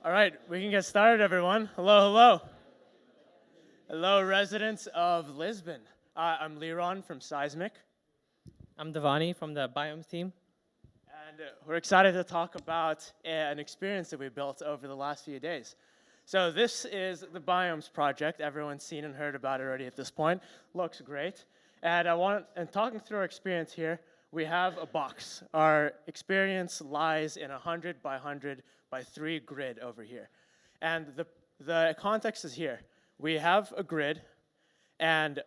All right, we can get started, everyone. Hello, hello. Hello, residents of Lisbon. I'm Liron from Seismic, I'm Devani from the Biomes team. and we're excited to talk about an experience that we built over the last few days. So this is the Biomes project. Everyone's seen and heard about it already at this point. Looks great. And talking through our experience here, we have a box. Our experience lies in a 100 by 100 by 3 grid over here. And the context is here. We have a grid, and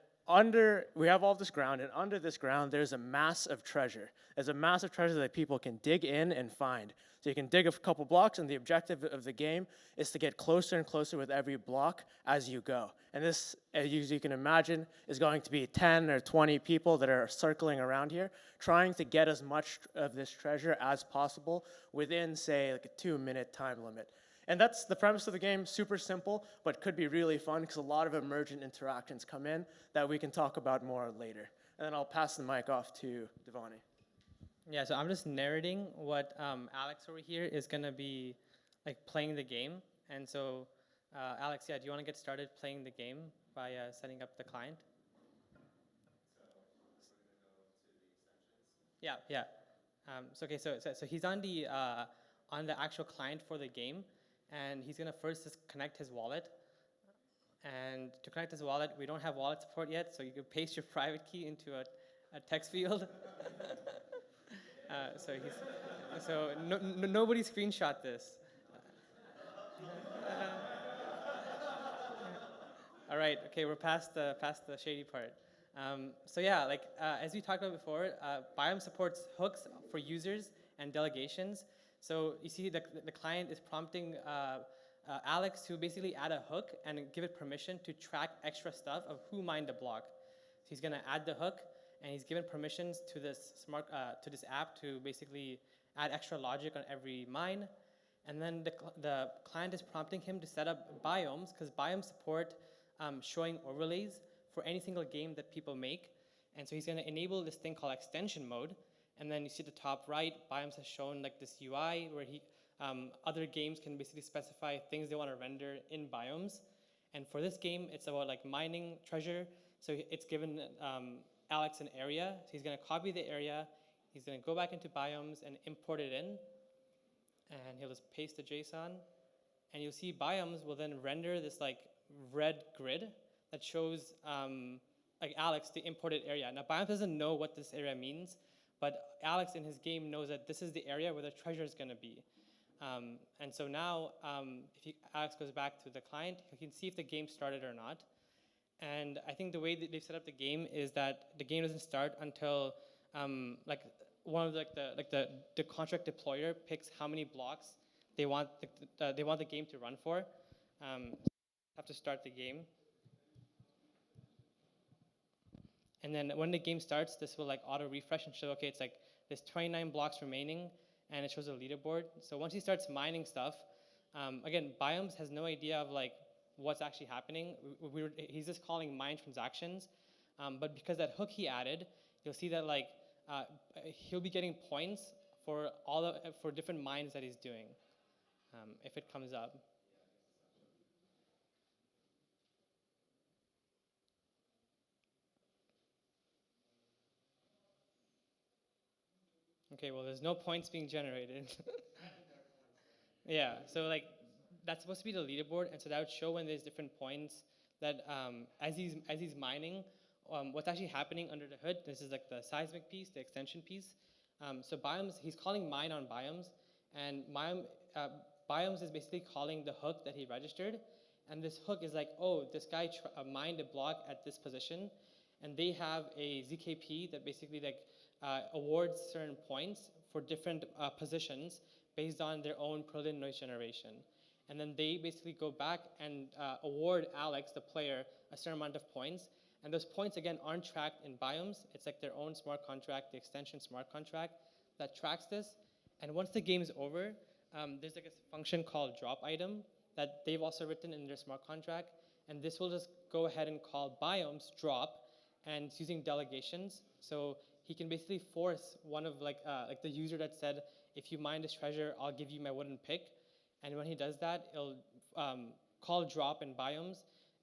we have all this ground, and under this ground, there's a mass of treasure. There's a mass of treasure that people can dig in and find. So you can dig a couple blocks, and the objective of the game is to get closer and closer with every block as you go. And this, as you can imagine, is going to be 10 or 20 people that are circling around here, trying to get as much of this treasure as possible within, say, like a 2-minute time limit. And that's the premise of the game, super simple, but could be really fun because a lot of emergent interactions come in that we can talk about more later. And then I'll pass the mic off to Devani. Yeah, so I'm just narrating what Alex over here is gonna be like playing the game. And so, Alex, yeah, do you want to get started playing the game by setting up the client? Yeah, yeah. So okay, so he's on the actual client for the game, and he's gonna first just connect his wallet. And to connect his wallet, we don't have wallet support yet, so you can paste your private key into a text field. Nobody screenshot this. All right, okay, we're past the shady part. So yeah, like as we talked about before, Biome supports hooks for users and delegations. So you see the client is prompting Alex to basically add a hook and give it permission to track extra stuff of who mined the block. So he's gonna add the hook, and he's given permissions to this app to basically add extra logic on every mine. And then the client is prompting him to set up biomes, because biomes support showing overlays for any single game that people make. And so he's going to enable this thing called extension mode. And then you see at the top right, Biomes has shown like this UI where other games can basically specify things they want to render in Biomes. And for this game, it's about like mining treasure. So it's given Alex an area. So he's going to copy the area. He's going to go back into Biomes and import it in. And he'll just paste the JSON. And you'll see Biomes will then render this like red grid that shows like Alex the imported area. Now Biomes doesn't know what this area means, but Alex in his game knows that this is the area where the treasure is going to be. And so now if Alex goes back to the client, he can see if the game started or not. And I think the way that they've set up the game is that the game doesn't start until like one of the contract deployer picks how many blocks they want the game to run for. Have to start the game. And then when the game starts, this will like auto refresh and show, okay, it's like there's 29 blocks remaining, and it shows a leaderboard. So once he starts mining stuff, again, Biomes has no idea of like what's actually happening. He's just calling mine transactions, but because that hook he added, you'll see that like he'll be getting points for for different mines that he's doing, if it comes up. Okay, well, there's no points being generated. Yeah, so like that's supposed to be the leaderboard, and so that would show when there's different points that as he's mining, what's actually happening under the hood. This is like the seismic piece, the extension piece. So Biomes, he's calling mine on Biomes, and Biomes is basically calling the hook that he registered, and this hook is like, oh, this guy mined a block at this position, and they have a ZKP that basically like awards certain points for different positions based on their own Berlin noise generation. And then they basically go back and award Alex, the player, a certain amount of points. And those points, again, aren't tracked in Biomes. It's like their own smart contract, the extension smart contract, that tracks this. And once the game is over, there's like a function called drop item that they've also written in their smart contract. And this will just go ahead and call Biomes drop, and it's using delegations. So he can basically force one of like the user that said, if you mine this treasure, I'll give you my wooden pick. And when he does that, it'll call drop in biomes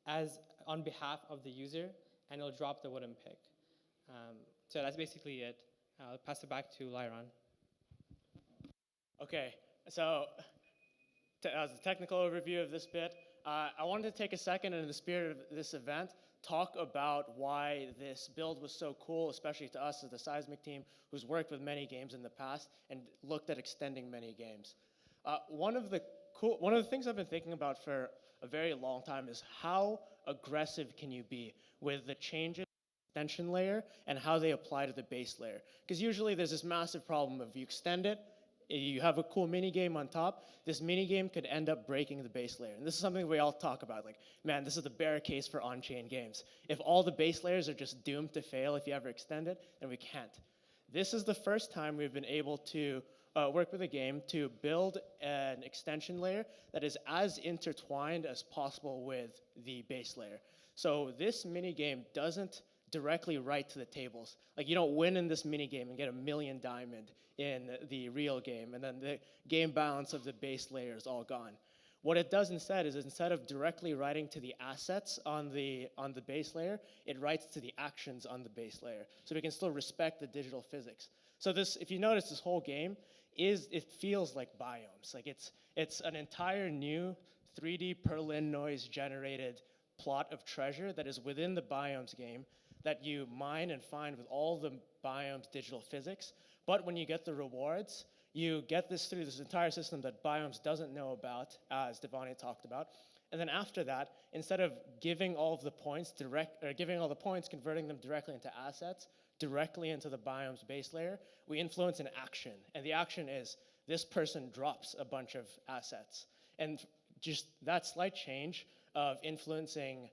as on behalf of the user, and it'll drop the wooden pick. So that's basically it. I'll pass it back to Lyron. Okay, so as a technical overview of this bit, I wanted to take a second in the spirit of this event, talk about why this build was so cool, especially to us as the Seismic team, who's worked with many games in the past and looked at extending many games. One of the things I've been thinking about for a very long time is how aggressive can you be with the changes extension layer and how they apply to the base layer. Because usually there's this massive problem of you extend it, you have a cool mini game on top, this mini game could end up breaking the base layer. And this is something we all talk about, like, man, this is the bear case for on-chain games. If all the base layers are just doomed to fail if you ever extend it, then we can't. This is the first time we've been able to work with a game to build an extension layer that is as intertwined as possible with the base layer. So this mini game doesn't directly write to the tables. Like, you don't win in this mini game and get 1,000,000 diamond in the real game, and then the game balance of the base layer is all gone. What it does instead is, instead of directly writing to the assets on the base layer, it writes to the actions on the base layer. So we can still respect the digital physics. So this, if you notice, this whole game it feels like biomes. Like it's an entire new 3D Perlin noise generated plot of treasure that is within the biomes game that you mine and find with all the biomes digital physics. But when you get the rewards, you get this through this entire system that biomes doesn't know about, as Devani talked about. And then after that, instead of giving all of the points converting them directly into assets, directly into the biomes base layer, we influence an action. And the action is this person drops a bunch of assets. And just that slight change of influencing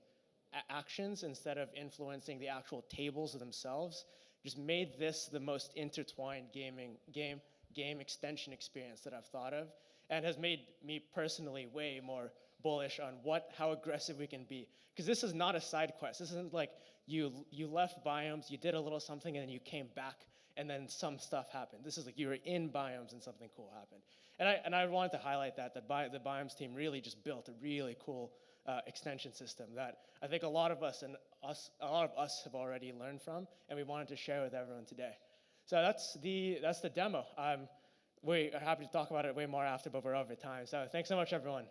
actions instead of influencing the actual tables themselves just made this the most intertwined game extension experience that I've thought of, and has made me personally way more bullish on how aggressive we can be. Because this is not a side quest. This isn't like you left biomes, you did a little something, and then you came back, and then some stuff happened. This is like you were in biomes and something cool happened. And I wanted to highlight that the biomes team really just built a really cool extension system that I think a lot of us have already learned from, and we wanted to share with everyone today. So that's the demo. We're happy to talk about it way more after, but we're over time. So thanks so much, everyone.